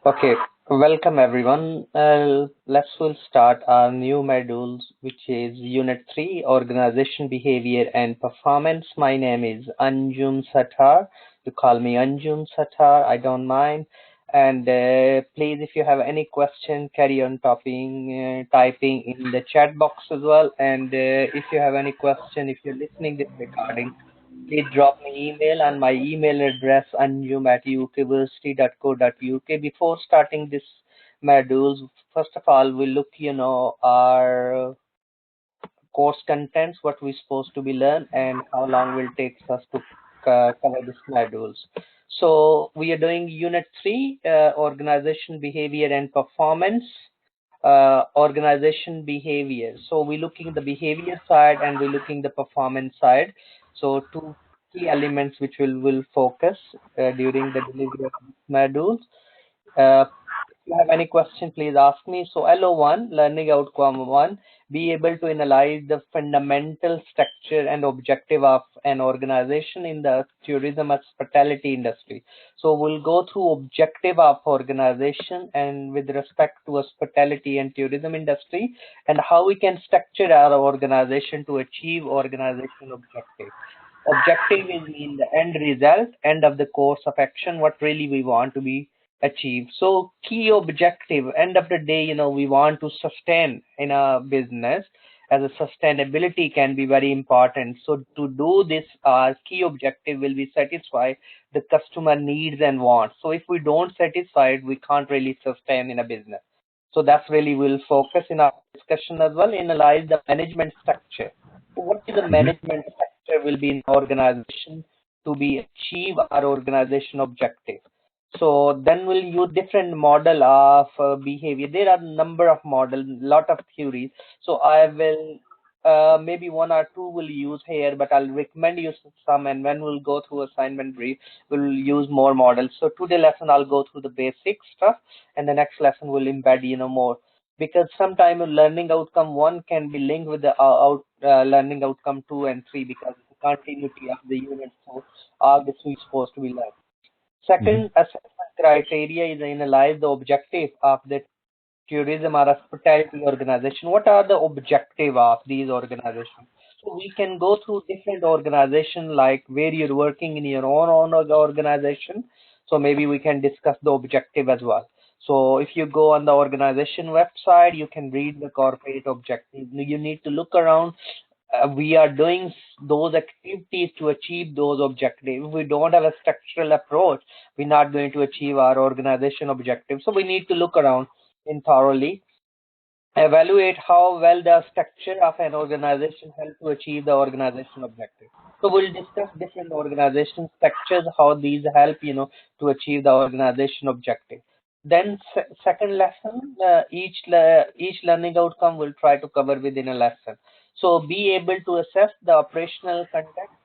Okay, welcome everyone. We'll start our new modules, which is Unit 3, Organization, Behavior and Performance. My name is Anjum Satar. You call me Anjum Satar, I don't mind. And please, if you have any question, carry on typing in the chat box as well. And if you have any question, if you're listening this recording, please drop me email on my email address anjum@ukversity.co.uk. Before starting this modules, first of all, we'll look, our course contents, what we're supposed to be learn, and how long will take us to cover this modules. So we are doing Unit 3, Organization, Behavior and Performance. Organization behavior. So we're looking the behavior side and we're looking the performance side. So two key elements which will focus during the delivery of these modules. If you have any question, please ask me. So LO1, learning outcome 1, be able to analyze the fundamental structure and objective of an organization in the tourism and hospitality industry. So we'll go through objective of organization and with respect to hospitality and tourism industry, and how we can structure our organization to achieve organization objective. Objective is mean the end result, end of the course of action, what really we want to be achieved. So key objective, end of the day, we want to sustain in a business, as a sustainability can be very important. So to do this, our key objective will be satisfy the customer needs and wants. So if we don't satisfy it, we can't really sustain in a business. So that's really we'll focus in our discussion as well, analyze the management structure. So what is the management structure will be in organization to be achieve our organization objective. So then we'll use different model of behavior. There are number of models, lot of theories. So I will maybe one or two will use here, but I'll recommend you some. And when we'll go through assignment brief, we'll use more models. So today lesson I'll go through the basic stuff, and the next lesson will embed more. Because sometimes learning outcome 1 can be linked with the learning outcome 2 and 3, because it's the continuity of the unit. So all this is supposed to be learned. Second assessment criteria is analyze the objective of the tourism or hospitality organization. What are the objective of these organizations? So we can go through different organizations, like where you're working in your own organization. So maybe we can discuss the objective as well. So if you go on the organization website, you can read the corporate objective. You need to look around. We are doing those activities to achieve those objectives. If we don't have a structural approach, we're not going to achieve our organization objectives. So we need to look around in thoroughly, evaluate how well the structure of an organization help to achieve the organization objective. So we'll discuss different organization structures, how these help, to achieve the organization objective. Then second lesson, each learning outcome will try to cover within a lesson. So be able to assess the operational context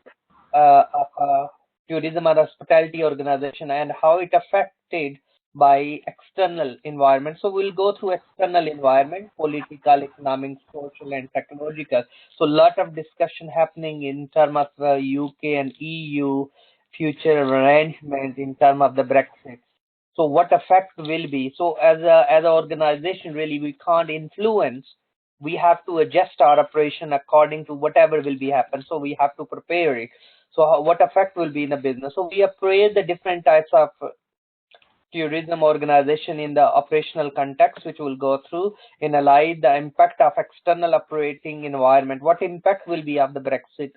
of a tourism or hospitality organization and how it affected by external environment. So we'll go through external environment, political, economic, social, and technological. So a lot of discussion happening in terms of UK and EU future arrangement in terms of the Brexit. So what effect will be? So as an organization, really, we can't influence. We have to adjust our operation according to whatever will be happen. So we have to prepare it. So what effect will be in the business? So we appraise the different types of tourism organization in the operational context, which will go through, analyze the impact of external operating environment. What impact will be of the Brexit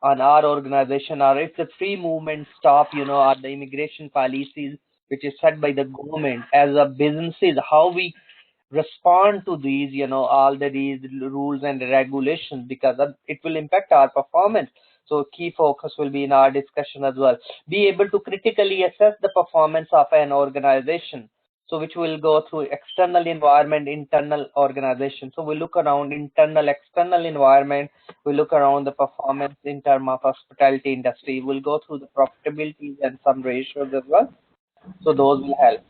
on our organization, or if the free movement stop, or the immigration policies which is set by the government as a businesses, how we respond to these, all these rules and regulations, because it will impact our performance. So key focus will be in our discussion as well. Be able to critically assess the performance of an organization. So which will go through external environment, internal organization. So we look around internal, external environment. We look around the performance in terms of hospitality industry. We'll go through the profitabilities and some ratios as well. So those will help.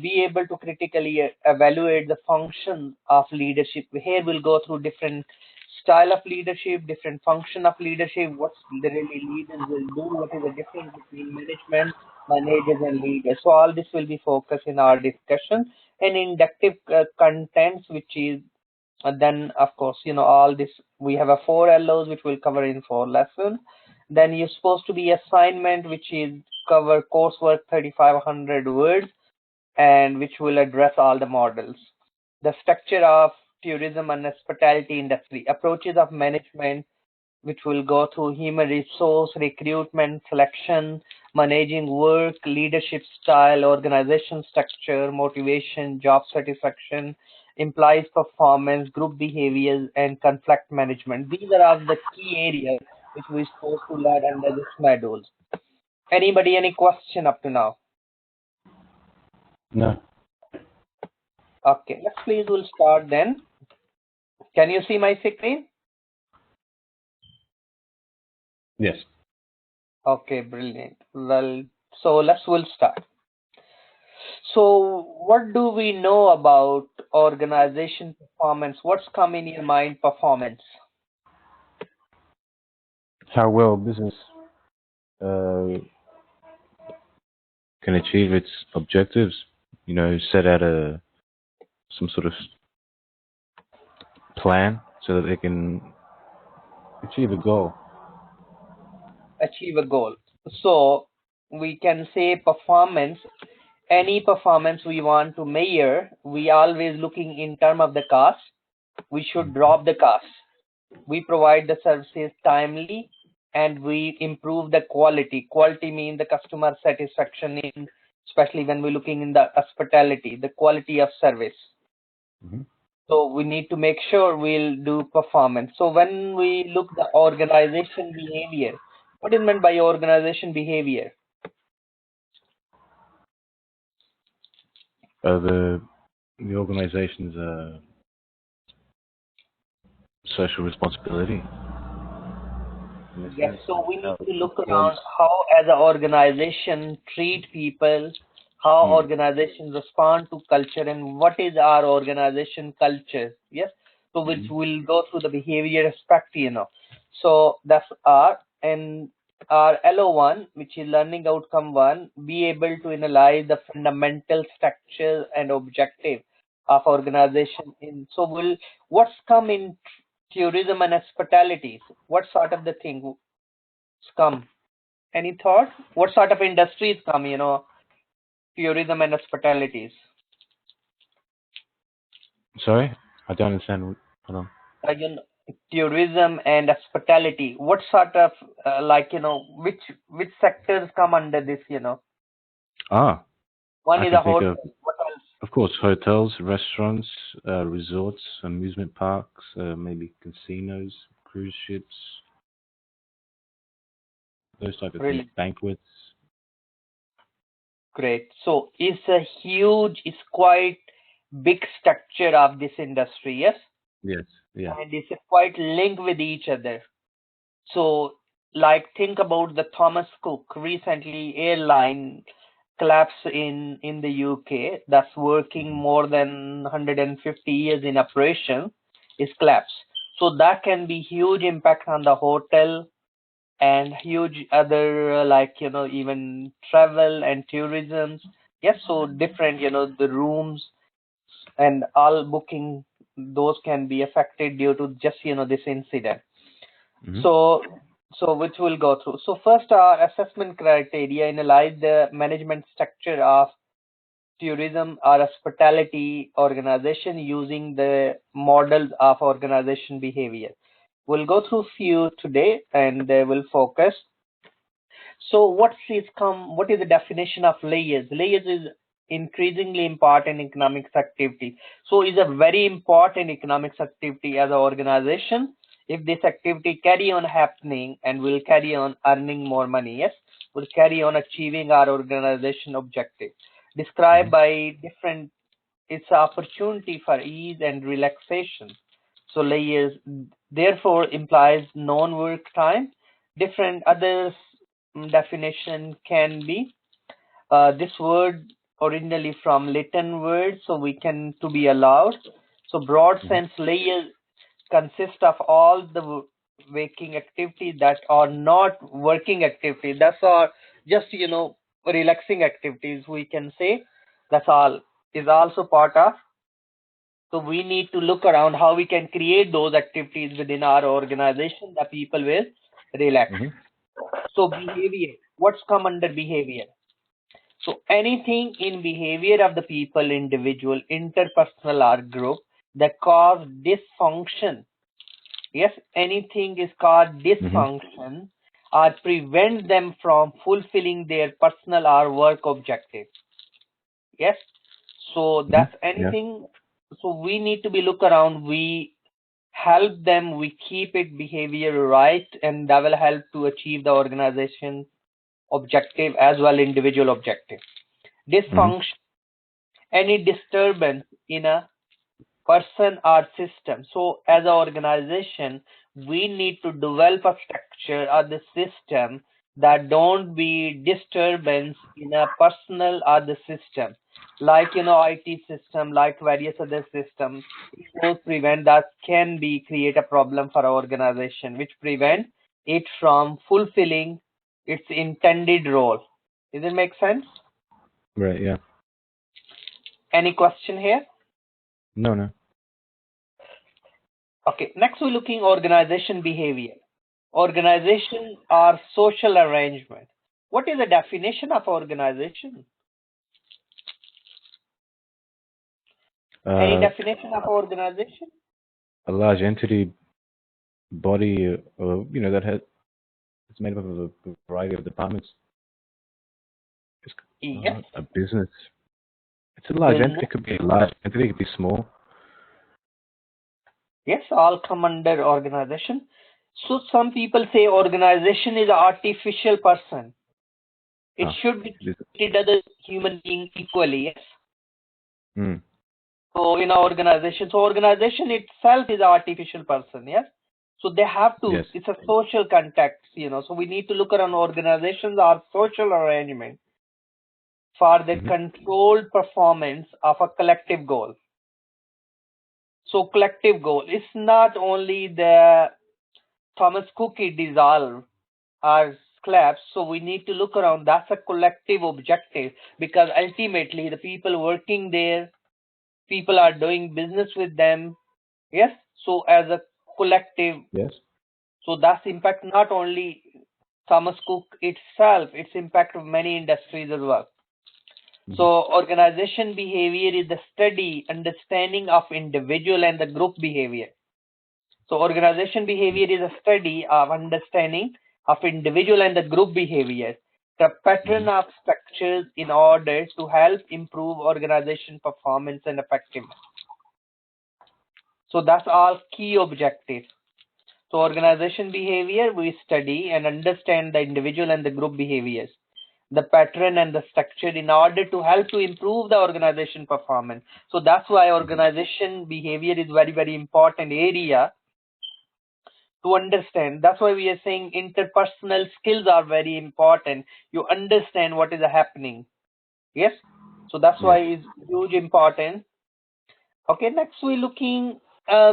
Be able to critically evaluate the function of leadership. Here we'll go through different style of leadership, different function of leadership, what the really leaders will do, what is the difference between management, managers, and leaders. So all this will be focused in our discussion. And inductive contents, which is then of course, all this, we have a 4 LOs which we'll cover in 4 lessons. Then you're supposed to be assignment, which is cover coursework 3,500 words, and which will address all the models. The structure of tourism and hospitality industry, approaches of management, which will go through human resource, recruitment, selection, managing work, leadership style, organization structure, motivation, job satisfaction, employees performance, group behaviors, and conflict management. These are all the key areas which we're supposed to learn under this modules. Anybody, any question up to now? No. Okay, let's please, we'll start then. Can you see my screen? Yes. Okay, brilliant. Well, so we'll start. So what do we know about organization performance? What's come in your mind, performance? How well business can achieve its objectives, set out some sort of plan so that they can achieve a goal. Achieve a goal. So we can say performance, any performance we want to measure, we always looking in terms of the cost. We should drop the cost. We provide the services timely, and we improve the quality. Quality means the customer satisfaction in, especially when we're looking in the hospitality, the quality of service. Mm-hmm. So we need to make sure we'll do performance. So when we look the organization behavior, what is meant by organization behavior? The organization's social responsibility. Yes, so we need to look around how as an organization treat people, how organizations respond to culture, and what is our organization culture. Yes, so which will go through the behavior aspect, So that's our, and our LO1, which is learning outcome 1, be able to analyze the fundamental structure and objective of organization. So what's come in tourism and hospitality? What sort of the thing come? Any thought? What sort of industries come, tourism and hospitalities? Sorry? I don't understand. Hold on. Tourism and hospitality. What sort of, which sectors come under this, One I is can a think hotel. What else? of course, hotels, restaurants, resorts, amusement parks, maybe casinos, cruise ships, those type of things, banquets. Great. So it's quite big structure of this industry, yes? Yes, yeah. And it's quite linked with each other. So, like, think about the Thomas Cook recently airline collapse in the UK, that's working more than 150 years in operation, is collapse. So that can be huge impact on the hotel and huge other even travel and tourism. Yes, so different, the rooms and all booking, those can be affected due to just this incident. So which we'll go through. So first, our assessment criteria analyze the management structure of tourism or hospitality organization using the models of organization behavior. We'll go through few today, and they will focus. So what is the definition of layers? Layers is increasingly important in economic activity. So is a very important economic activity as an organization. If this activity carry on happening and will carry on earning more money, yes, will carry on achieving our organization objective. Described by different, it's opportunity for ease and relaxation. So layers therefore implies non-work time. Different other definition can be this word originally from Latin word, so we can to be allowed. So broad sense layers consists of all the waking activities that are not working activities. That's all just, relaxing activities, we can say. That's all is also part of. So we need to look around how we can create those activities within our organization that people will relax. Mm-hmm. So behavior, what's come under behavior? So anything in behavior of the people, individual, interpersonal or group that cause dysfunction. Yes, anything is called Mm-hmm. dysfunction or prevent them from fulfilling their personal or work objective. Yes, so Mm-hmm. that's Yeah. anything. So we need to be look around. We help them. We keep it behavior right, and that will help to achieve the organization objective as well individual objective. Mm-hmm. Dysfunction, any disturbance in a person or system. So as an organization, we need to develop a structure or the system that don't be disturbance in a personal or the system. Like, IT system, like various other systems, those prevent that can be create a problem for our organization, which prevent it from fulfilling its intended role. Does it make sense? Right. Yeah. Any question here? No. No. Okay, next we're looking organization behavior. Organization are social arrangement. What is the definition of organization? Any Uh, definition of organization? a large entity, body, that has it's made up of a variety of departments. It's Yes. a business. It's a large entity. Business. It could be a large entity. It could be small. Yes, all come under organization. So some people say organization is an artificial person. It Ah, should be it is. treated as a human being equally. Yes. Mm. So in our organization, so organization itself is an artificial person. Yes. So they have to, Yes. it's a social context, so we need to look around organizations are social arrangement for the Mm-hmm. controlled performance of a collective goal. So collective goal is not only the Thomas Cookie dissolve or collapse. So we need to look around. That's a collective objective because ultimately the people working there, people are doing business with them. Yes. So as a collective, Yes. so that's impact not only Thomas Cook itself, it's impact of many industries as well. Mm-hmm. So organization behavior is the study, understanding of individual and the group behavior. So organization behavior is a study of understanding of individual and the group behavior, the pattern Mm-hmm. of structures in order to help improve organization performance and effectiveness. So that's all key objectives. So organization behavior, we study and understand the individual and the group behaviors, the pattern and the structure in order to help to improve the organization performance. So that's why organization behavior is very, very important area to understand. That's why we are saying interpersonal skills are very important. You understand what is happening. Yes. So that's why Yes. it's huge important. Okay, next we're looking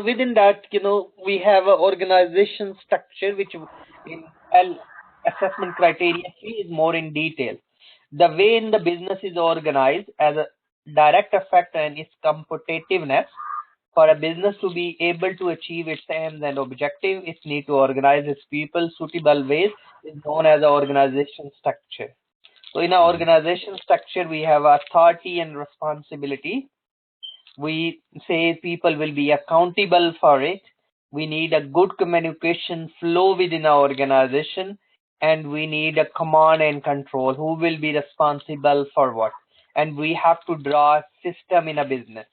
within that, we have an organization structure, which in L assessment criteria 3 is more in detail. The way in the business is organized as a direct effect and its competitiveness. For a business to be able to achieve its aims and objective, it need to organize its people suitable ways is known as an organization structure. So in our Mm-hmm. organization structure, we have authority and responsibility. We say people will be accountable for it. We need a good communication flow within our organization, and we need a command and control. Who will be responsible for what? And we have to draw a system in a business.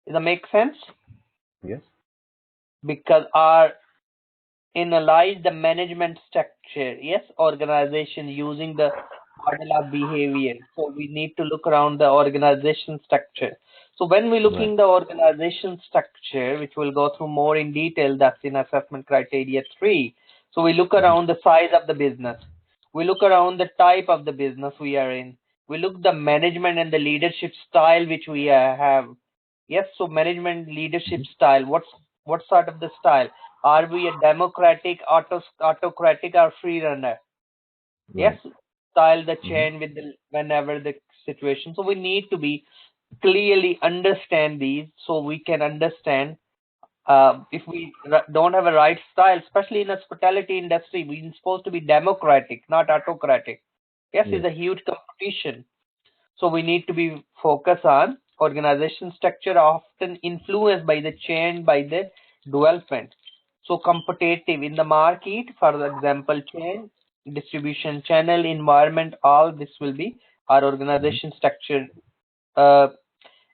Does that make sense? Yes. Because our analyze the management structure, yes, organization using the model of behavior. So we need to look around the organization structure. So when we're Right. looking the organization structure, which we'll go through more in detail, that's in assessment criteria 3. So we look Mm-hmm. around the size of the business. We look around the type of the business we are in. We look the management and the leadership style which we have. Yes, so management leadership style. What sort of the style? Are we a democratic, autocratic, or free runner? Yes, Right. style the Mm-hmm. chain with the whenever the situation. So we need to be clearly understand these so we can understand if we don't have a right style, especially in hospitality industry, we're supposed to be democratic, not autocratic. Yes, Yes. it's a huge competition. So we need to be focused on organization structure often influenced by the change by the development. So competitive in the market, for example, change, distribution channel, environment, all this will be our Mm-hmm. organization structure. Uh,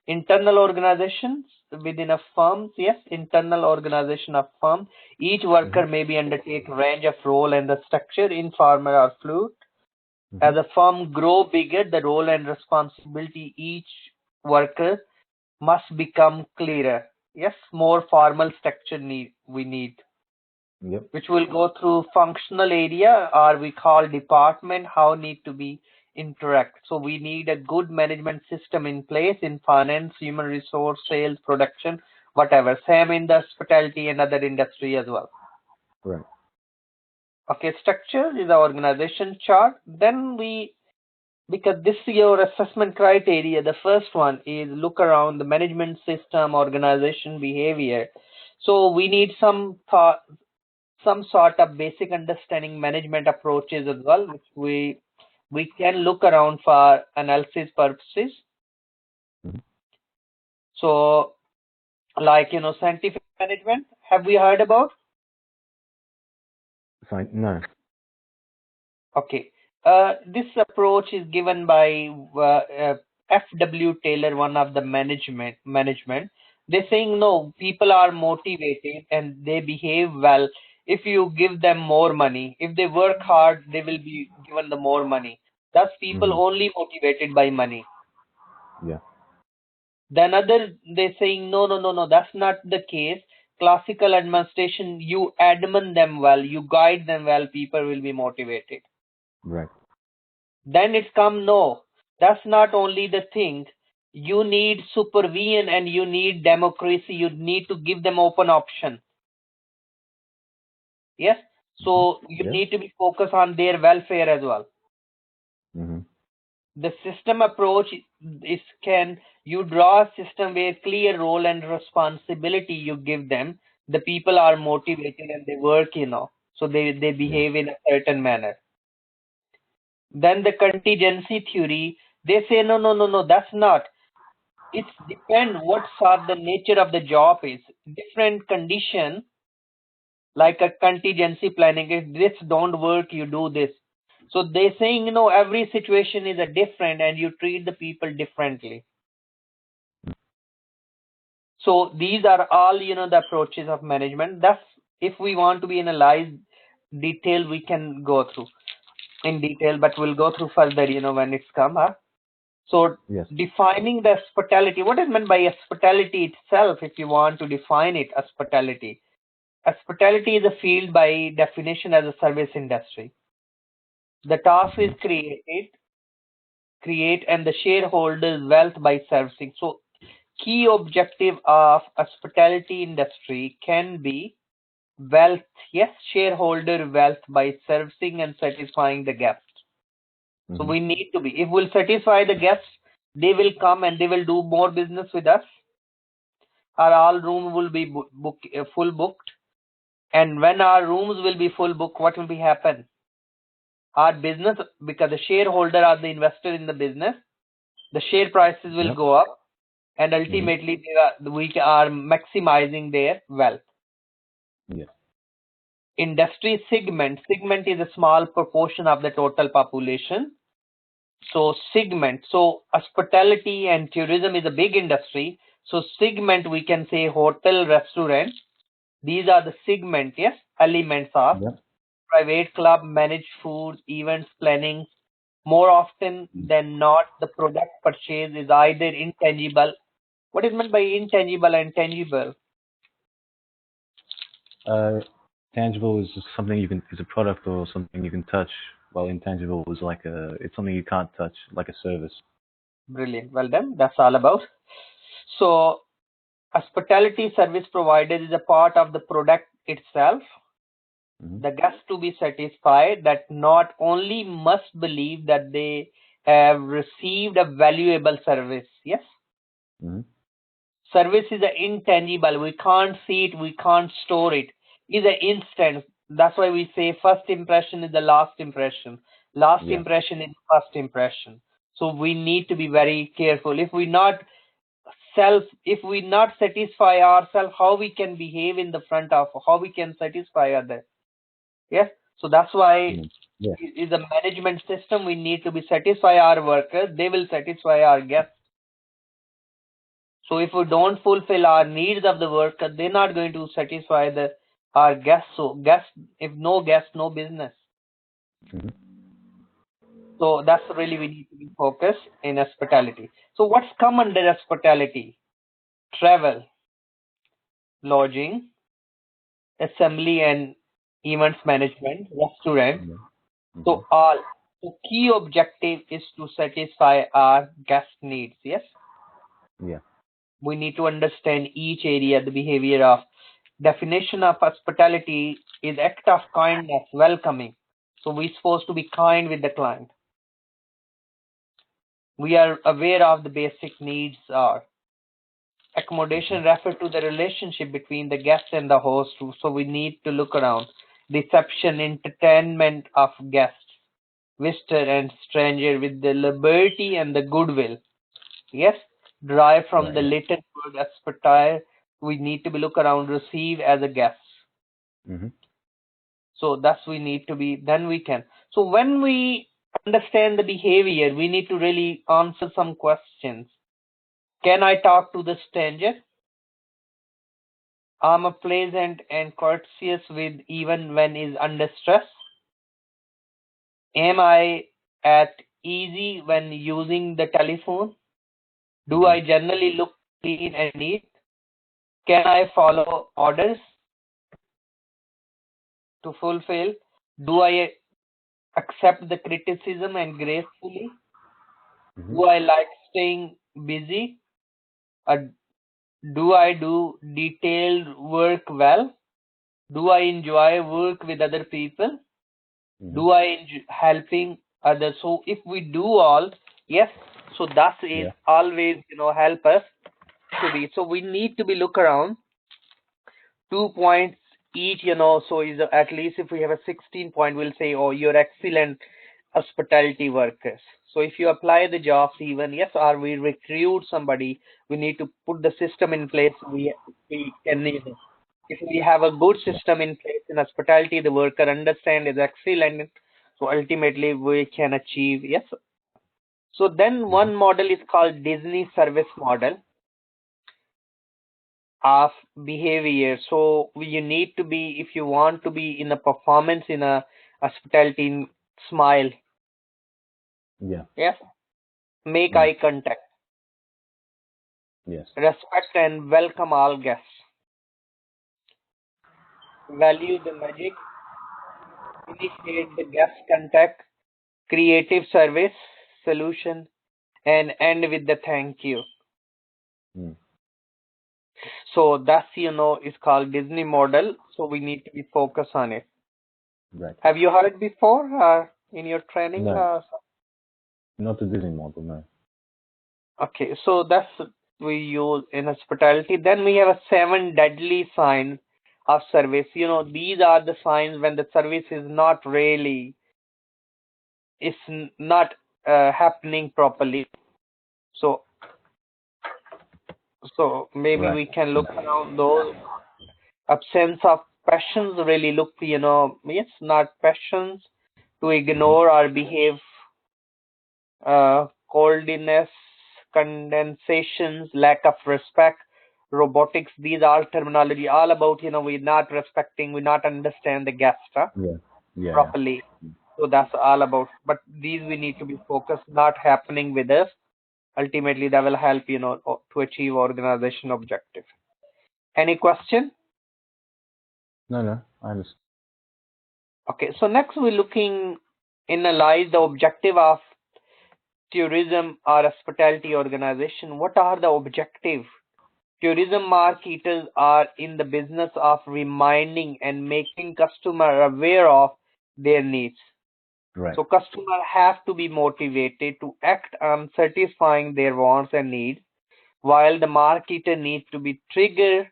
Internal organizations within a firm, yes, internal organization of firm. Each Mm-hmm. worker may be undertake range of role and the structure informal or fluid. Mm-hmm. As a firm grow bigger, the role and responsibility each worker must become clearer. Yes, more formal structure we need, Yep. which will go through functional area or we call department, how need to be interact. So we need a good management system in place in finance, human resource, sales, production, whatever. Same in the hospitality and other industry as well. Right. Okay, structure is the organization chart. Then we, because this is your assessment criteria, the first one is look around the management system, organization, behavior. So we need some thought, some sort of basic understanding management approaches as well, which we can look around for analysis purposes. Mm-hmm. So, like scientific management, have we heard about? Fine. No. Okay, this approach is given by F.W. Taylor, one of the management. They're saying no, people are motivated and they behave well if you give them more money. If they work hard, they will be given the more money. Thus, people Mm-hmm. only motivated by money. Yeah. Then other they're saying no, no, no, no, that's not the case. Classical administration, you admon them well, you guide them well, people will be motivated. Right. Then it's come, no, that's not only the thing. You need supervision and you need democracy. You need to give them open option. Yes. Mm-hmm. So you Yeah. need to be focused on their welfare as well. Mm-hmm. The system approach is can you draw a system where clear role and responsibility you give them. The people are motivated and they work, so they Yeah. behave in a certain manner. Then the contingency theory, they say no, no, no, no, that's not. It's depend what sort the nature of the job is. Different condition like a contingency planning. If this don't work, you do this. So they saying every situation is a different and you treat the people differently. So these are all the approaches of management. That's if we want to be analyzed detail, we can go through in detail, but we'll go through further when it's come up. So Yes. defining the hospitality, what is meant by hospitality itself, if you want to define it, hospitality. Hospitality is a field by definition as a service industry. The task is Mm-hmm. create and the shareholders wealth by servicing. So key objective of hospitality industry can be wealth, yes, shareholder wealth by servicing and satisfying the guests. So Mm-hmm. we need to be, if we'll satisfy the guests, they will come and they will do more business with us. Our all room will be full booked. And when our rooms will be full booked, what will be happen? Our business, because the shareholder are the investor in the business, the share prices will Yep. go up, and Mm-hmm. ultimately we are maximizing their wealth. Yes. Industry segment is a small proportion of the total population. So segment, so hospitality and tourism is a big industry. So segment, we can say hotel, restaurant. These are the segment, yes, elements of Yep. private club, managed food, events planning. More often than not, the product purchase is either intangible. What is meant by intangible and tangible? Uh, Tangible is just something you can, is a product or something you can touch, while intangible is like it's something you can't touch, like a service. Brilliant. Well done. That's all about. So Hospitality service provided is a part of the product itself. Mm-hmm. The guests to be satisfied that not only must believe that they have received a valuable service. Yes. Mm-hmm. Service is an intangible. We can't see it. We can't store it. It's an instant. That's why we say first impression is the last impression. Last Yeah. impression is first impression. So we need to be very careful. If we not satisfy ourselves, how we can behave in the front of, how we can satisfy others. Yes. So that's why Mm-hmm. Yeah. is a management system. We need to be satisfy our workers. They will satisfy our guests. So if we don't fulfill our needs of the worker, they're not going to satisfy our guests. So if no guests, no business. Mm-hmm. So that's really we need to be focused in hospitality. So what's come under hospitality? Travel, lodging, assembly and events management, restaurant. Yeah. Mm-hmm. So the key objective is to satisfy our guest needs. Yes. Yeah. We need to understand each area, the behavior of definition of hospitality is act of kindness, welcoming. So we're supposed to be kind with the client. We are aware of the basic needs are accommodation refer to the relationship between the guest and the host. So we need to look around reception, entertainment of guests, visitor and stranger with the liberty and the goodwill. Yes, derived from Right. the Yeah. Latin word aspetare, we need to be look around, receive as a guest. Mm-hmm. So that's we need to be, then we can. So when we understand the behavior, we need to really answer some questions. Can I talk to the stranger? Am I pleasant and courteous with even when is under stress? Am I at easy when using the telephone? Do Mm-hmm. I generally look clean and neat? Can I follow orders to fulfill? Do I accept the criticism and gracefully? Mm-hmm. Do I like staying busy? Or do I do detailed work well? Do I enjoy work with other people? Mm-hmm. Do I enjoy helping others? So if we do all, yes, so that is Yeah. always, help us to be. So we need to be look around 2 points each, so is at least if we have a 16 point, we'll say, oh, you're excellent hospitality workers. So if you apply the jobs even, yes, or we recruit somebody, we need to put the system in place. We can, if we have a good Yeah. system in place in hospitality, the worker understand is excellent. So ultimately we can achieve, yes. So then Mm-hmm. one model is called Disney service model of behavior. So you need to be, if you want to be in a performance in a hospitality, smile, Yeah. yes, make Mm. eye contact, Yes. respect and welcome all guests, value the magic, initiate the guest contact, creative service solution, and end with the thank you. Mm. So that's, is called Disney model. So we need to be focused on it. Right. Have you heard before in your training? No, not the Disney model. No. Okay, so that's we use in hospitality. Then we have a 7 deadly signs of service. These are the signs when the service is not really, not happening properly. So, so maybe Right. we can look around those absence of passions. Really look, it's not passions to Mm-hmm. ignore or behave, coldness, condensations, lack of respect, robotics. These are terminology all about, we're not respecting, we're not understand the guest Yeah. Yeah. Yeah. properly. So that's all about. But these we need to be focused, not happening with us. Ultimately, that will help, to achieve organization objective. Any question? No, no. I understand. Okay, so next we're looking analyze the objective of tourism or hospitality organization. What are the objective tourism marketers are in the business of reminding and making customer aware of their needs. Right. So customer have to be motivated to act on satisfying their wants and needs, while the marketer needs to be trigger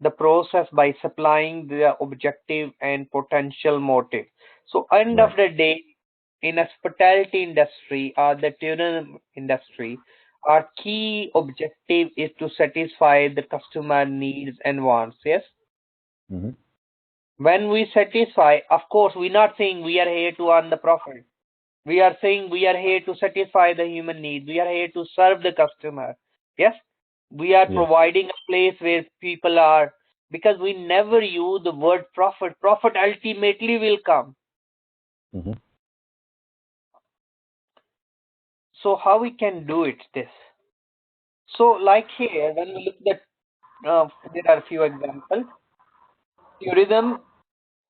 the process by supplying the objective and potential motive. So end of Right. the day, in hospitality industry or the tourism industry, our key objective is to satisfy the customer needs and wants. Yes. Mm-hmm. When we satisfy, of course, we're not saying we are here to earn the profit. We are saying we are here to satisfy the human needs. We are here to serve the customer. Yes. We are Yes. providing a place where people are, because we never use the word profit. Profit ultimately will come. Mm-hmm. So how we can do it this? So like here, when we look at there are a few examples. Tourism,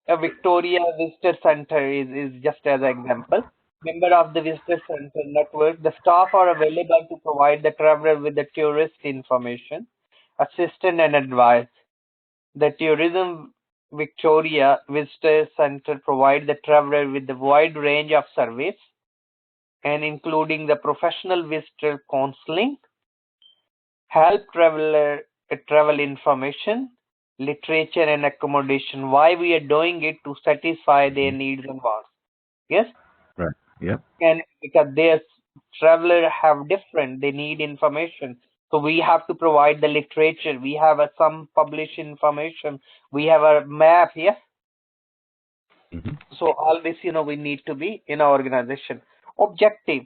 Victoria Visitor Center is just as an example. Member of the Visitor Center network, the staff are available to provide the traveler with the tourist information, assistance and advice. The Tourism Victoria Visitor Center provide the traveler with a wide range of service and including the professional visitor counseling, help traveler travel information, literature and accommodation. Why we are doing it? To satisfy their Mm-hmm. needs and wants. Yes, Right. Yep. and because their traveler have different, they need information. So we have to provide the literature. We have some published information. We have a map. Yes. Mm-hmm. So all this, we need to be in our organization. Objective.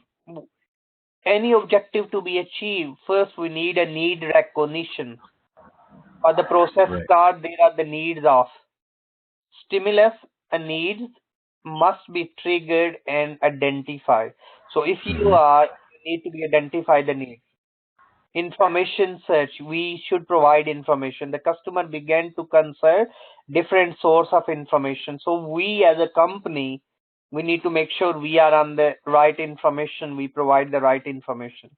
Any objective to be achieved, first we need a need recognition. For the process Right. start, there are the needs of stimulus and needs must be triggered and identified. So if Mm-hmm. you need to be identify the need. Information search, we should provide information. The customer began to consult different source of information. So we as a company, we need to make sure we are on the right information, we provide the right information.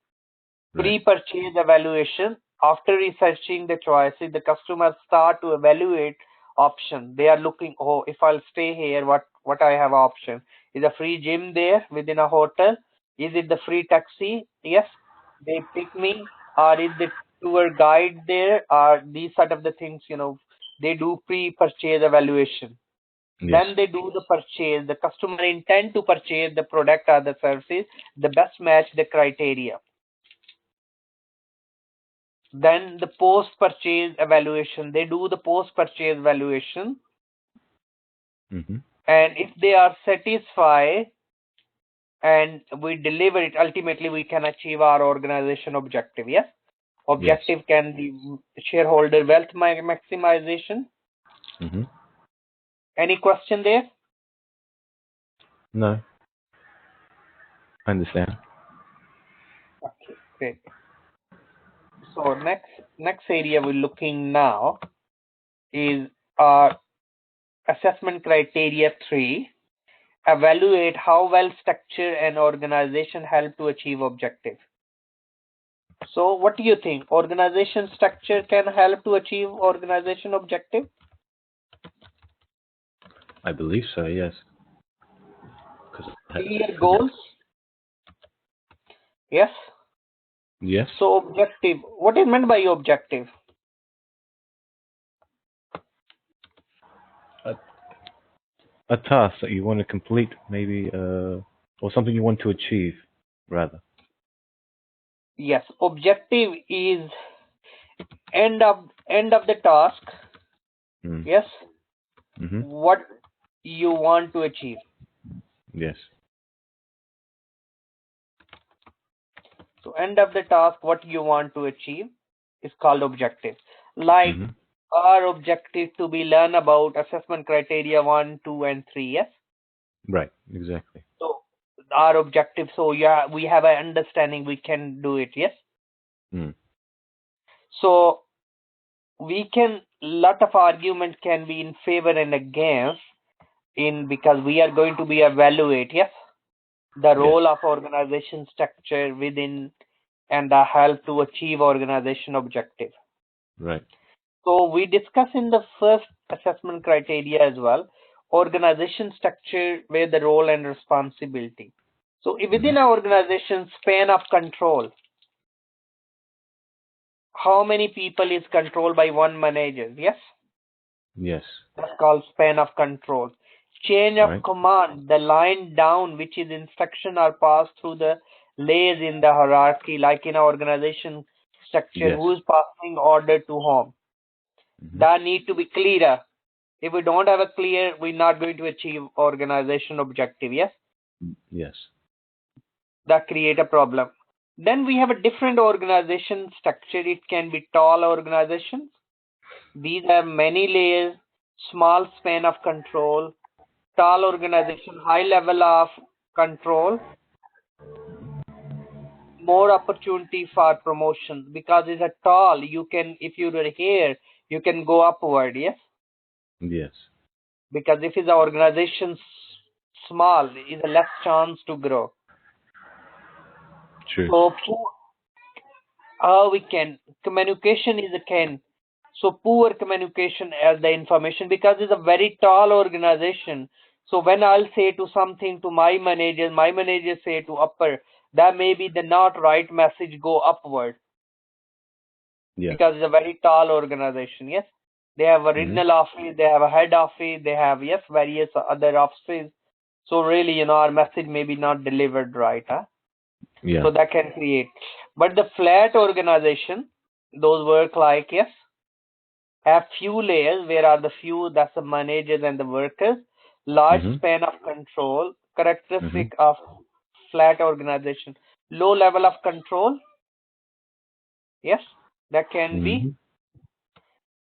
Right. Pre-purchase evaluation. After researching the choices, the customers start to evaluate option. They are looking, oh, if I'll stay here, what I have option? Is a free gym there within a hotel? Is it the free taxi? Yes, they pick me. Or is the tour guide there? Or these sort of the things, they do pre-purchase evaluation. Yes. Then they do the purchase. The customer intend to purchase the product or the services. The best match the criteria. Then the post-purchase evaluation. They do the post-purchase evaluation, Mm-hmm. and if they are satisfied and we deliver it, ultimately we can achieve our organization objective. Yes, Yes. objective can be shareholder wealth maximization. Mm-hmm. Any question there? No, I understand. Okay, great. So next area we're looking now is our assessment criteria 3. Evaluate how well structure and organization help to achieve objective. So what do you think? Organization structure can help to achieve organization objective? I believe so. Yes. Because Clear goals? Yes. yes, So objective. What is meant by objective? a, a task that you want to complete, maybe, or something you want to achieve, rather. Yes. Objective is end of the task. Mm. Yes. Mm-hmm. What you want to achieve. Yes. So end of the task, what you want to achieve is called objective. Like Mm-hmm. our objective to be learn about assessment criteria 1, 2, and 3. Yes. Right. Exactly. So our objective. So yeah, we have an understanding. We can do it. Yes. Mm. So we can lot of argument can be in favor and against in because we are going to be evaluate. Yes, the Yes. role of organization structure within and the help to achieve organization objective. Right. So we discuss in the first assessment criteria as well, organization structure where the role and responsibility. So Mm-hmm. within our organization, span of control, how many people is controlled by one manager? Yes, Yes. that's called span of control. Chain of Right. command, the line down which is instruction are passed through the layers in the hierarchy, like in our organization structure, Yes. who is passing order to whom. Mm-hmm. That need to be clearer. If we don't have a clear, we're not going to achieve organization objective. Yes, Yes. that create a problem. Then we have a different organization structure. It can be tall organizations. These have many layers, small span of control. Tall organization, high level of control, more opportunity for promotion because it's a tall. You can, if you're here, you can go upward. Yes, Yes. because if it's an organization small, is a less chance to grow. True. So how we can communication is a can. So poor communication as the information because it's a very tall organization. So when I'll say to something to my manager say to upper, that may be the not right message go upward Yes. because it's a very tall organization. Yes, they have a Mm-hmm. regional office, they have a head office, they have yes various other offices. So really, our message may be not delivered right, huh? Yeah. So that can create. But the flat organization, those work like yes, have few layers. Where are the few? That's the managers and the workers. Large Mm-hmm. span of control, Mm-hmm. characteristic of flat organization. Low level of control. Yes, that can Mm-hmm. be.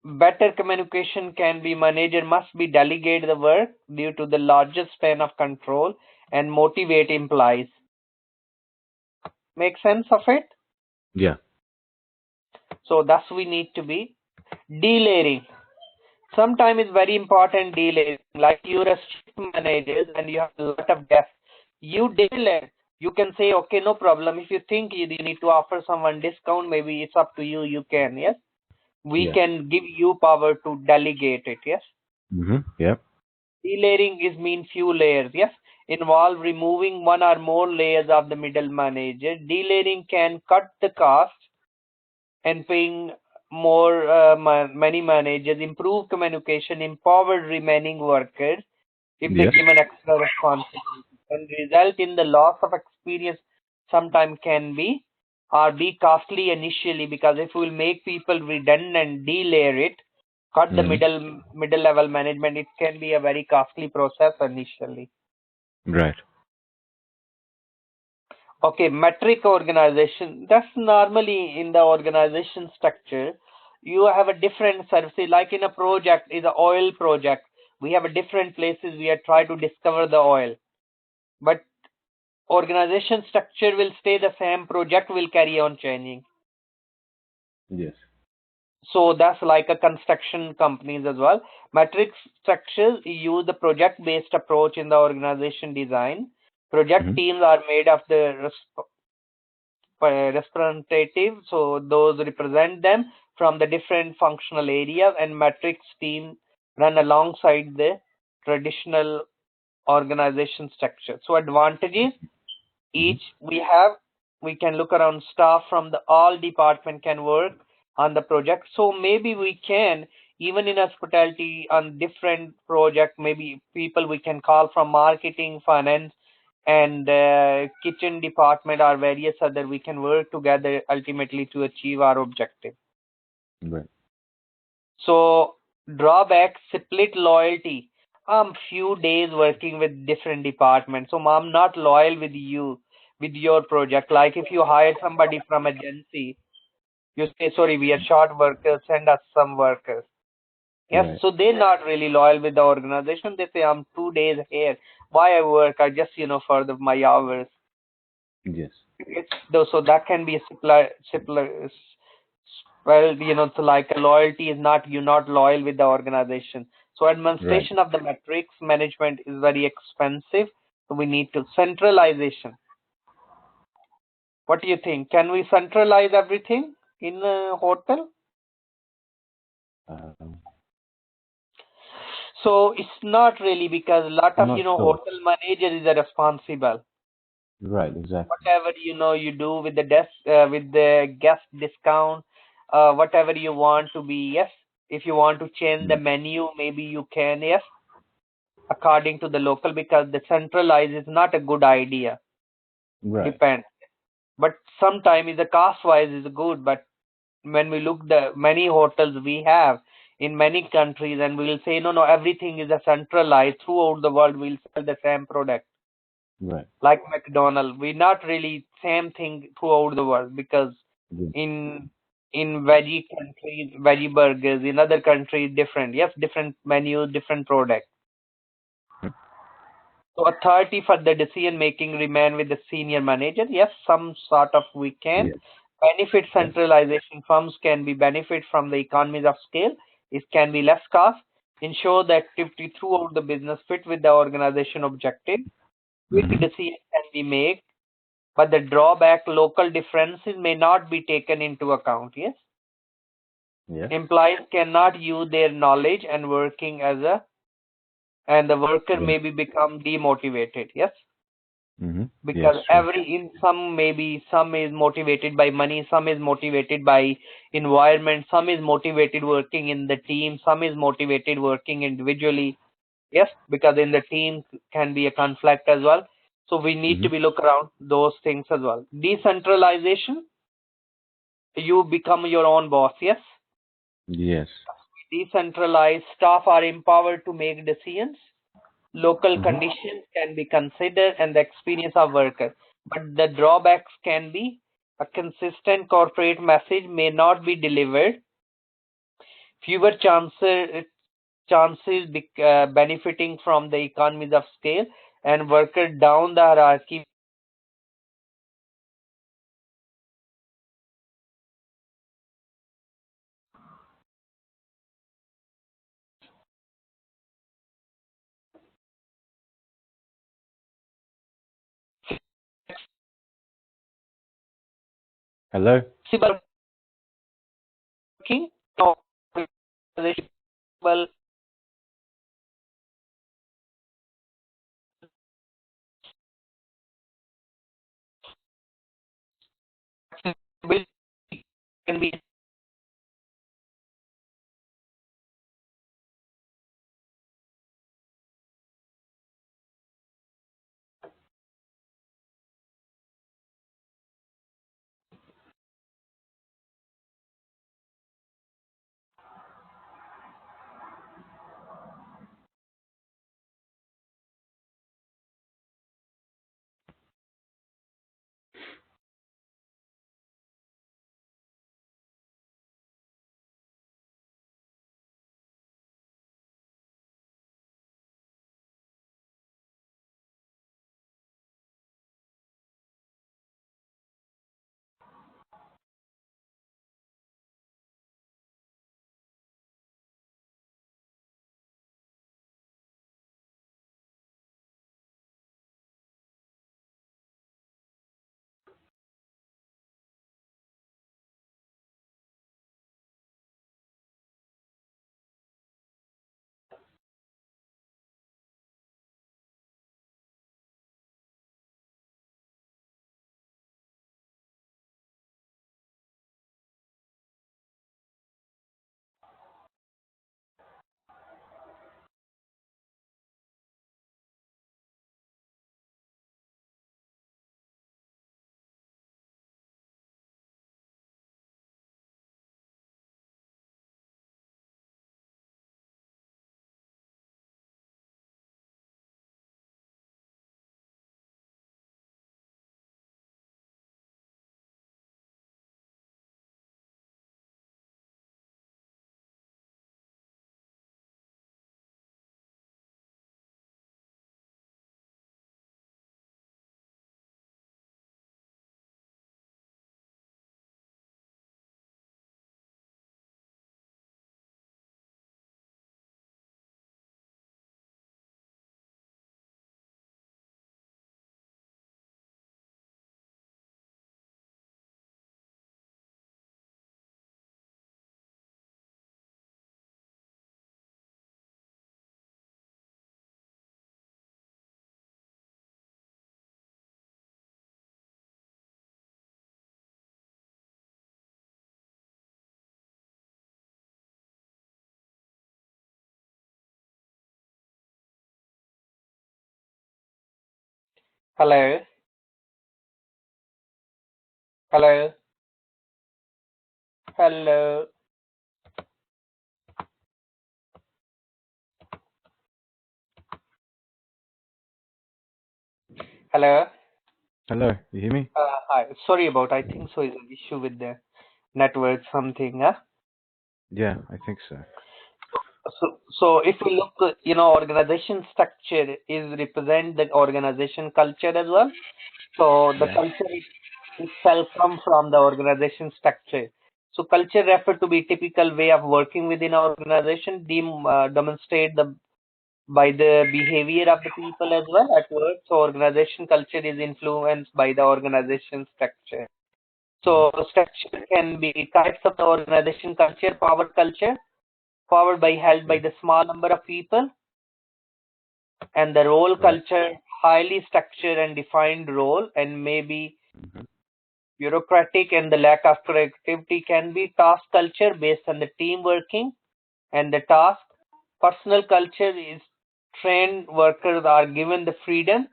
Better communication can be manager must be delegate the work due to the larger span of control and motivate employees. Make sense of it? Yeah. So that's we need to be. Delayering. Sometimes it's very important delaying. Like you're a shift manager and you have a lot of guests. You delay. You can say, okay, no problem. If you think you need to offer someone discount, maybe it's up to you. You can, yes. We Yes. can give you power to delegate it, yes. Mm-hmm. Yep. Delayering is mean few layers, yes. Involve removing one or more layers of the middle manager. Delayering can cut the cost and paying more many managers, improve communication, empower remaining workers if they Yes. given extra responsibility, and result in the loss of experience sometimes can be or be costly initially because if we will make people redundant, delayer it, cut the Mm-hmm. middle level management, it can be a very costly process initially. Right. Okay, metric organization. That's normally in the organization structure. You have a different service. Like in a project, is a oil project. We have a different places we are trying to discover the oil. But organization structure will stay the same. Project will carry on changing. Yes. So that's like a construction companies as well. Matrix structures use the project-based approach in the organization design. Project Mm-hmm. teams are made of the representative, so those represent them from the different functional areas, and matrix team run alongside the traditional organization structure. So advantages Mm-hmm. each we can look around staff from the all department can work on the project. So maybe we can even in hospitality on different project, maybe people we can call from marketing, finance, and kitchen department or various other, we can work together ultimately to achieve our objective. Right. So drawback, split loyalty. I'm few days working with different departments, so I'm not loyal with you with your project. Like if you hire somebody from agency, you say sorry, we are short workers, send us some workers. Yes, Right. so they're not really loyal with the organization. They say I'm 2 days here. Why I work? I just for my hours. Yes. It's though, so that can be a simpler. Well, so like a loyalty is not you're not loyal with the organization. So Right. administration of the metrics management is very expensive. So we need to centralization. What do you think? Can we centralize everything in a hotel? Um, So it's not really, because a lot I'm of, not sure. hotel manager is a responsible. Right, exactly. Whatever, you do with the with the guest discount, whatever you want to be, yes. If you want to change the Mm. menu, maybe you can, yes, according to the local, because the centralized is not a good idea. Right, Depends. But sometimes the cost wise is good, but when we look the many hotels we have in many countries, and we'll say no, no, everything is a centralized throughout the world, we'll sell the same product right. like McDonald's. We not really same thing throughout the world, because Yeah. in veggie countries, veggie burgers, in other countries different. Yes, different menus, different product. So authority for the decision making remain with the senior manager. Yes, some sort of we can Yeah. benefit Yeah. centralization. Firms can be benefit from the economies of scale. It can be less cost. Ensure the activity throughout the business fit with the organization objective. Quick Mm-hmm. decision can be made, but the drawback local differences may not be taken into account. Yes, Yes. employees cannot use their knowledge and working as a, and the worker Right. may be become demotivated. Yes, Mm-hmm. Yes, because true. every in some, maybe some is motivated by money, some is motivated by environment, some is motivated working in the team, some is motivated working individually. Yes, because in the team can be a conflict as well. So we need Mm-hmm. to be look around those things as well. Decentralization, you become your own boss. Yes, Yes. decentralized staff are empowered to make decisions. Local Mm-hmm. conditions can be considered and the experience of workers. But the drawbacks can be a consistent corporate message may not be delivered, fewer chances benefiting from the economies of scale, and worker down the hierarchy. Hello? Flexible working, organizational flexibility can be. Hello, hello, hello, hello. Hello, you hear me? Hi. Sorry about. I think so is an issue with the network something. Yeah, I think so. So if we look, organization structure is represent the organization culture as well. So the Yeah. culture itself come from the organization structure. So culture refer to be typical way of working within an organization, demonstrate the by the behavior of the people as well at work. So organization culture is influenced by the organization structure. Hmm. So structure can be types of the organization culture, power culture, powered by held by Yeah. the small number of people, and the role Right. culture, highly structured and defined role, and maybe Hmm. bureaucratic and the lack of creativity can be task culture based on the team working and the task. Personal culture is trained workers are given the freedom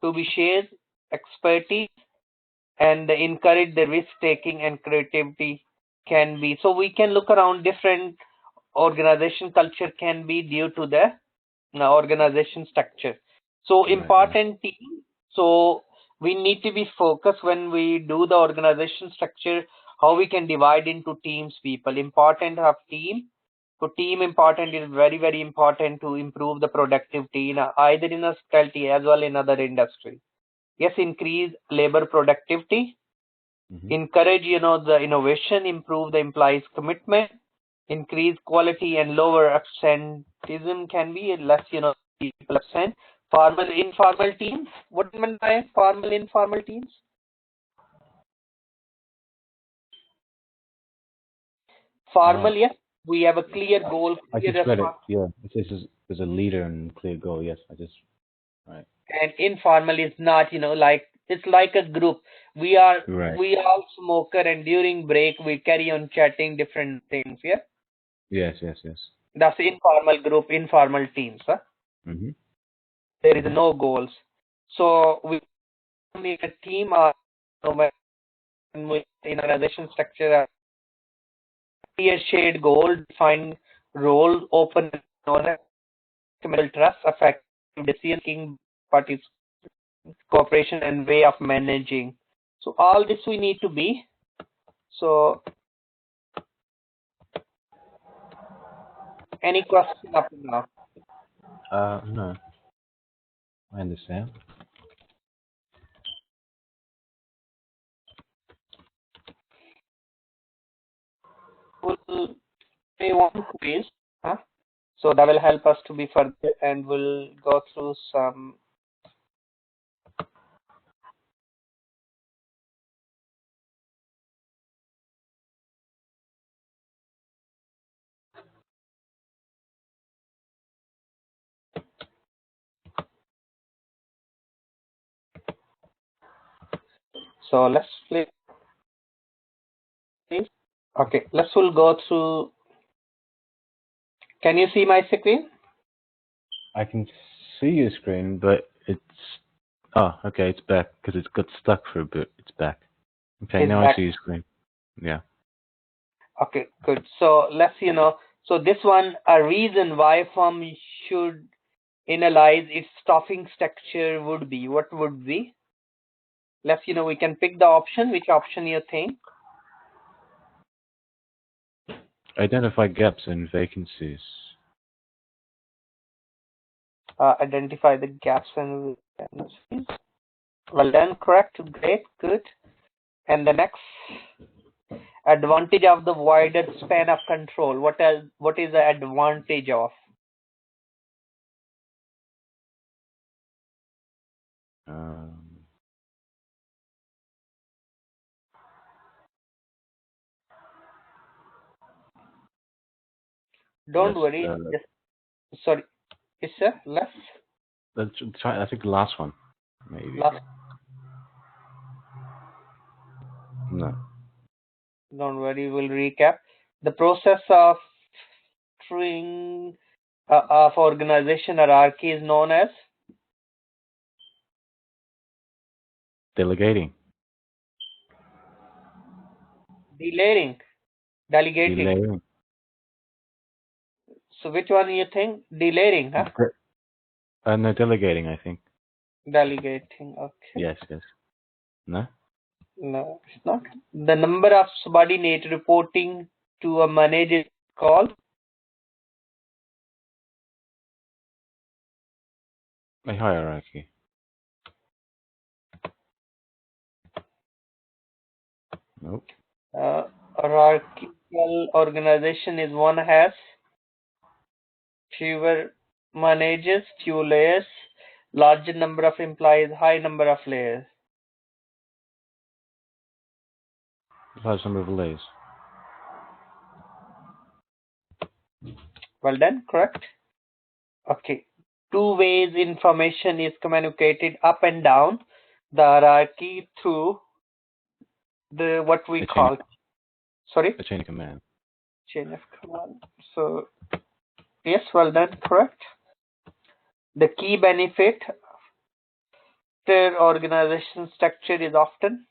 to be shared expertise and encourage the risk taking and creativity can be. So we can look around different organization culture can be due to the organization structure. So Right. Yeah. important team. So we need to be focused when we do the organization structure, how we can divide into teams, people. Important of team. So team important is very, very important to improve the productivity in either in hospitality as well in other industry. Yes, increase labor productivity, Hmm. encourage, the innovation, improve the employees' commitment, increase quality and lower absenteeism can be less, people absent. Formal, informal teams. What do you mean by formal, informal teams? Uh, Formal, yes. We have a clear goal, I clear just read it. response. Yeah, it says there's a leader and clear goal. Yes, I just right. And informal is not, like it's like a group. Right. We all smoker, and during break we carry on chatting different things. Yeah, Yes. Yes. Yes. that's informal group, informal teams. Huh? Hmm. There is no goals. So we need a team or in organization structure, a clear shared goal, defined role, open knowledge, trust, effective decision making, parties, cooperation, and way of managing. So all this we need to be. So any question up to now? No, I understand. We'll play one quiz. Huh? So that will help us to be further, and we'll go through some. So let's play. Okay, let's we'll go through. Can you see my screen? I can see your screen, but it's okay. It's back because it's got stuck for a bit. It's back. Okay, Is now I back. see your screen. Yeah. Okay, good. So let's, so this one, a reason why firm should analyze its staffing structure would be, what would be? Let's, we can pick the option. Which option you think? Identify gaps in vacancies. Identify the gaps and vacancies. Well done, correct, great, good. And the next, advantage of the wider span of control. What is the advantage of? Um, Don't less. worry, just, sorry, yes, sir, Let's try. I think the last one, maybe. last, No. don't worry, we'll recap. The process of string of organization hierarchy is known as Delegating. Delegating. Delaying. So which one you think? Delegating, huh? No, delegating, I think. Delegating, okay. Yes. No? No, it's not. The number of subordinate reporting to a manager is called A hierarchy. Nope. hierarchical organization is one has fewer managers, few layers, larger number of employees, high number of layers. Large number of layers. Well done, correct. Okay. Two ways information is communicated up and down the hierarchy through the what we call A chain of command. Chain of command. So yes, well done, correct. The key benefit after organization structure is often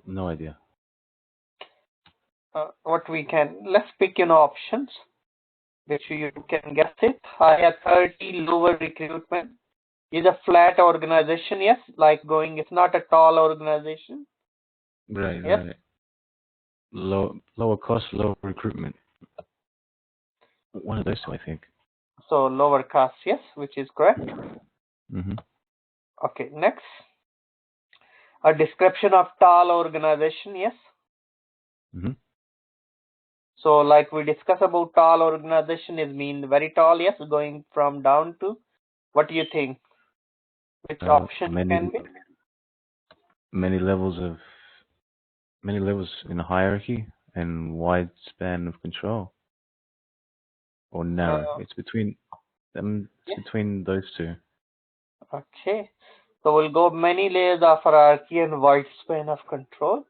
No idea. what we can, let's pick options which you can guess it. High authority, lower recruitment is a flat organization. Yes, like going, it's not a tall organization. Right, yes. right. Lower cost, lower recruitment. One of those two, I think. So lower cost, yes, which is correct. Mm-hmm. Okay, next. A description of tall organization, yes. Mm-hmm. So like we discuss about tall organization is mean very tall, yes, going from down to, what do you think? Which option can be? Many levels in a hierarchy and wide span of control. Or narrow. It's between them. It's between those two. Okay. So we'll go many layers of hierarchy and wide span of control.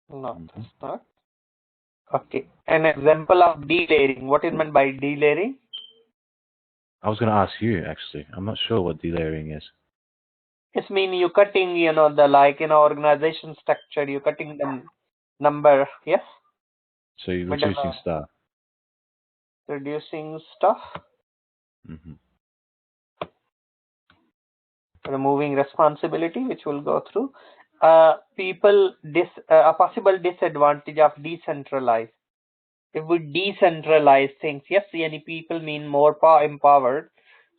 No, that's not. Okay. An example of delayering. What is meant by delayering? I was going to ask you, actually. I'm not sure what delayering is. It's mean you cutting, the like in organization structure, you cutting the number, yes? So you're reducing staff. Reducing stuff. Mm-hmm. Removing responsibility, which we'll go through. A possible disadvantage of decentralized. If we decentralize things, yes, any people mean more empowered.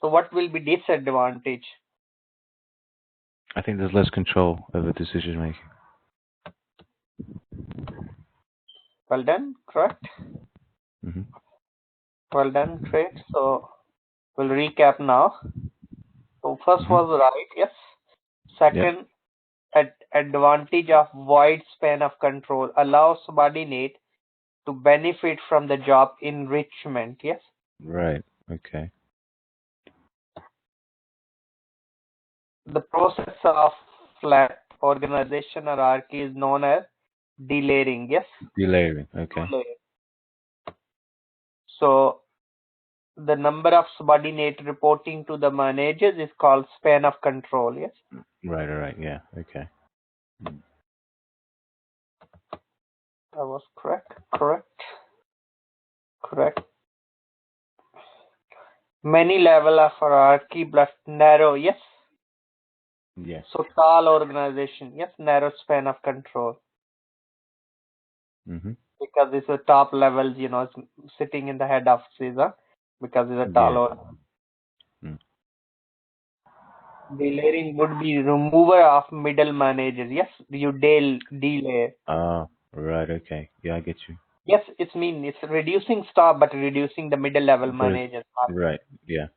So what will be disadvantage? I think there's less control over decision making. Well done, correct. Mm-hmm. Well done, great. So we'll recap now. So first was right, yes. Second, advantage of wide span of control allows subordinate to benefit from the job enrichment, yes. Right. Okay. The process of flat organization hierarchy is known as delayering, yes. Delayering. Okay. So the number of subordinate reporting to the managers is called span of control, yes. Right. Yeah. Okay. That was correct. Many level of hierarchy but narrow, yes. Yes. So tall organization, yes, narrow span of control. Mm-hmm. Because it's a top levels, it's sitting in the head offices, because it's a tall organization. Delayering would be remover of middle managers. Yes, you delay. Right. Okay. Yeah, I get you. Yes, it's reducing staff, but reducing the middle level managers. Right. Yeah.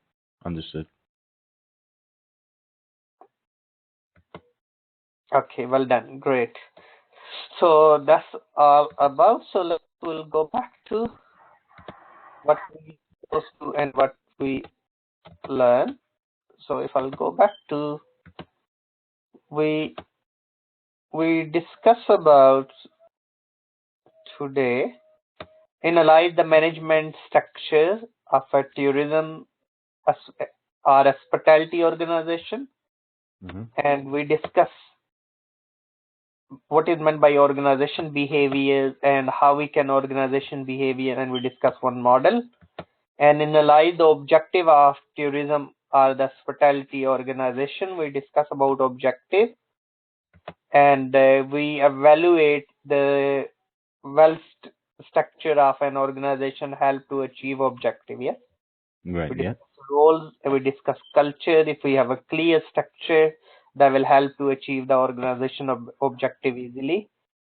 Understood. Okay, well done. Great. So that's all about. So we'll go back to what we supposed to and what we learn. So if I'll go back to, we discuss about today, analyze the management structure of a tourism or hospitality organization, and we discuss what is meant by organization behaviors and how we can organization behavior, and we discuss one model, and analyze the objective of tourism or the hospitality organization. We discuss about objective, and we evaluate the structure of an organization help to achieve objective. Yes. Right. We Yeah. discuss roles, we discuss culture. If we have a clear structure, that will help to achieve the organization objective easily.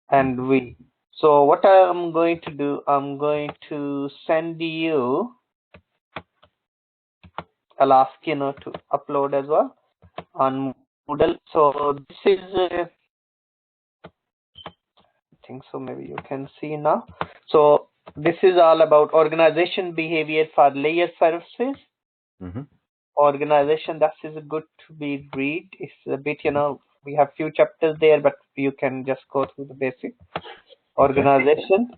And so what I'm going to do, I'm going to send you, I'll ask to upload as well on Moodle. So this is, I think so, maybe you can see now. So this is all about organization behavior for layer services. Organization, that is good to be read. It's a bit, we have few chapters there, but you can just go through the basic organization.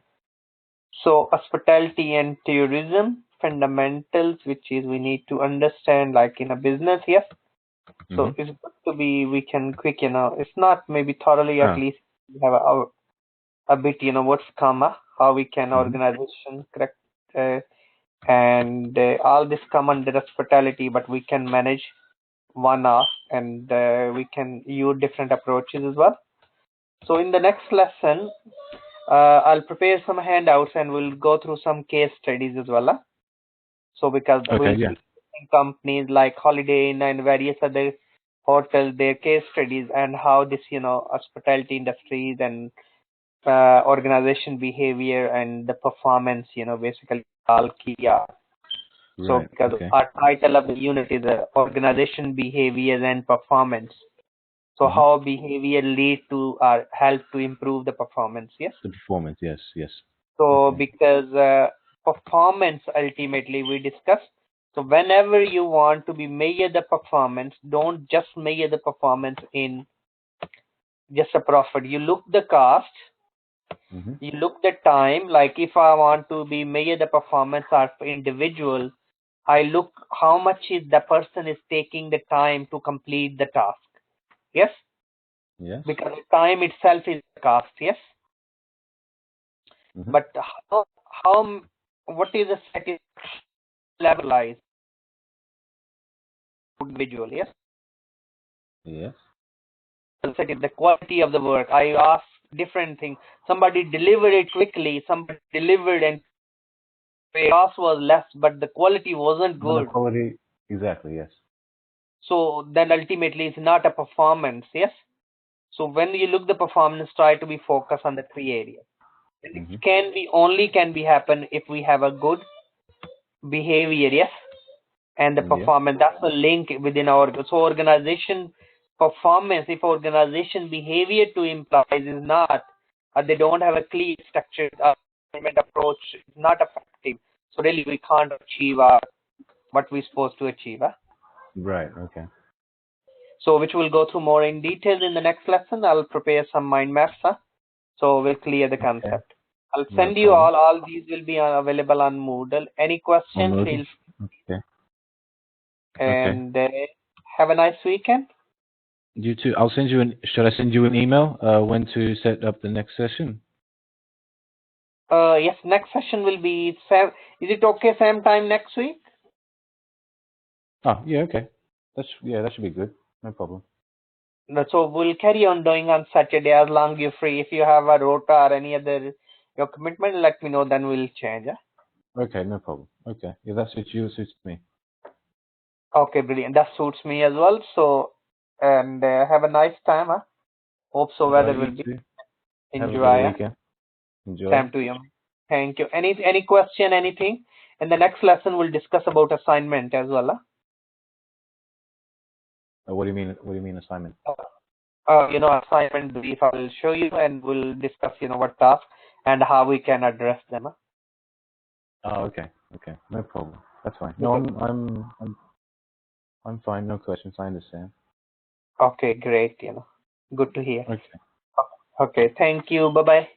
So hospitality and tourism fundamentals, which is we need to understand like in a business. Yes. So it's good to be, we can quick, it's not maybe thoroughly, at least we have a bit, what's comma, how we can organization correct, and all this come under hospitality, but we can manage one off, and we can use different approaches as well. So in the next lesson, I'll prepare some handouts and we'll go through some case studies as well. So because we'll see companies like Holiday Inn and various other hotels, their case studies, and how this, hospitality industries and organization behavior and the performance, basically all key are. So because our title of the unit is organization behavior and performance. So how behavior lead to or help to improve the performance. Yes. The performance. Yes. Yes. So because performance ultimately we discuss. So whenever you want to be measure the performance, don't just measure the performance in just a profit. You look the cost. You look the time. Like if I want to be measure the performance of individual, I look how much is the person is taking the time to complete the task. Yes. Yes. Because time itself is the cost. Yes. But how what is the satisfaction level lies individual? Yes. Yes. The quality of the work. I ask different things. Somebody delivered it quickly. Somebody delivered and the cost was less, but the quality wasn't good. The quality, exactly. Yes. So then ultimately it's not a performance. Yes. So when you look the performance, try to be focused on the three areas. And it can be happen if we have a good behavior. Yes. And the performance, that's a link within our organization performance. If organization behavior to employees is not, they don't have a clear structured approach, it's not effective. So really we can't achieve what we're supposed to achieve. Right. Okay. So which we'll go through more in detail in the next lesson. I'll prepare some mind maps. So we'll clear the concept. I'll send you all these will be available on Moodle. Any questions? Okay. And have a nice weekend. You too. I'll send you should I send you an email when to set up the next session? Yes, next session will be Sam. Is it okay same time next week? Oh, yeah, okay. That should be good. No problem. So we'll carry on doing on Saturday as long you're free. If you have a rota or any other your commitment, let me know, then we'll change. Okay, no problem. Okay. If that suits you, it suits me. Okay, brilliant. That suits me as well. So, and have a nice time. Hope so weather will be. Have Enjoy. a good weekend. Enjoy. Same to you. Thank you. Any question, anything? In the next lesson, we'll discuss about assignment as well. What do you mean? What do you mean assignment? Assignment brief. I will show you, and we'll discuss, what tasks and how we can address them. Oh, okay. Okay, no problem. That's fine. No, I'm fine. No questions. I understand. Okay, great. Good to hear. Okay. Okay, thank you. Bye bye.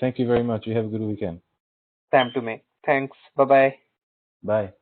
Thank you very much. You have a good weekend. Time to me. Thanks. Bye bye. Bye.